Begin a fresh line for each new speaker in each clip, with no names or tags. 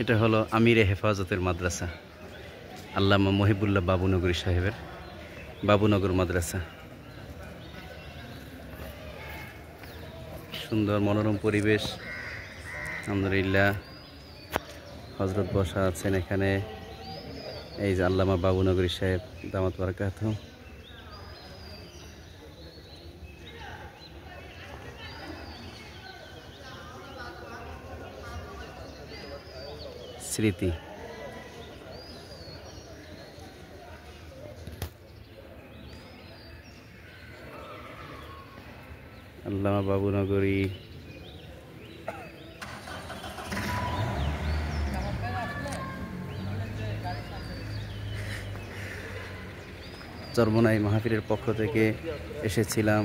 এটা হলো আমিরে হেফাজতের মাদ্রাসা, আল্লামা মহিবুল্লাহ বাবুনগরী সাহেবের বাবুনগর মাদ্রাসা। সুন্দর মনোরম পরিবেশ, আলহামদুলিল্লাহ। হজরত বসা আছেন এখানে, এই যে আল্লামা বাবুনগরী সাহেব দামাত বারাকাতুহু। স্মৃতি আল্লামা বাবুনগরী। চরমোনাই মাহফিলের পক্ষ থেকে এসেছিলাম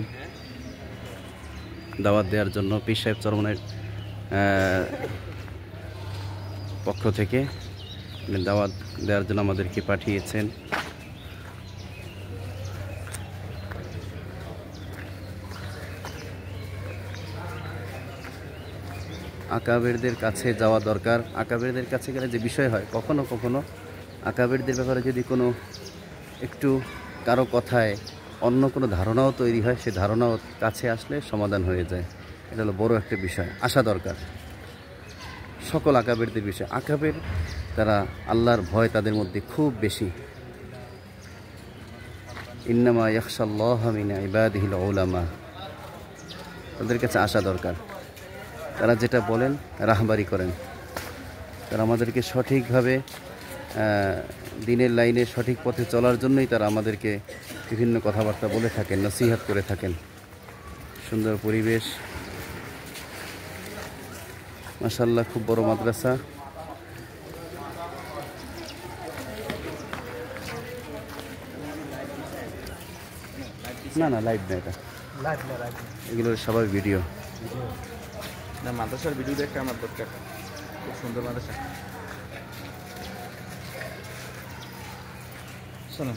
দাওয়াত দেওয়ার জন্য। পীর সাহেব চরমোনাইয়ের পক্ষ থেকে দাওয়াত দেওয়ার জন্য আমাদেরকে পাঠিয়েছেন। আকাবেরদের কাছে যাওয়া দরকার। আকাবেরদের কাছে গেলে যে বিষয় হয়, কখনো কখনো আকাবেরদের ব্যাপারে যদি কোনো একটু কারো কথায় অন্য কোনো ধারণাও তৈরি হয়, সে ধারণাও কাছে আসলে সমাধান হয়ে যায়। এটা হলো বড় একটা বিষয়, আসা দরকার সকল আকাবেরদের বিষয়। আকাবের তারা আল্লাহর ভয় তাদের মধ্যে খুব বেশি। ইন্নামা ইয়াখশাল্লাহা মিন ইবাদিহিল উলামা। তাদের কাছে আসা দরকার। তারা যেটা বলেন রাহবারি করেন। তারা আমাদেরকে সঠিকভাবে দিনের লাইনে সঠিক পথে চলার জন্যই তারা আমাদেরকে বিভিন্ন কথাবার্তা বলে থাকেন, নসিহত করে থাকেন। সুন্দর পরিবেশ, মাশাআল্লাহ, খুব বড় মাদ্রাসা। না না, লাইভ না, এটা এগুলো স্বাভাবিক ভিডিও
না। মাদ্রাসার ভিডিও দেখতে আমার দরকার। খুব সুন্দর মাদ্রাসা। শোনো।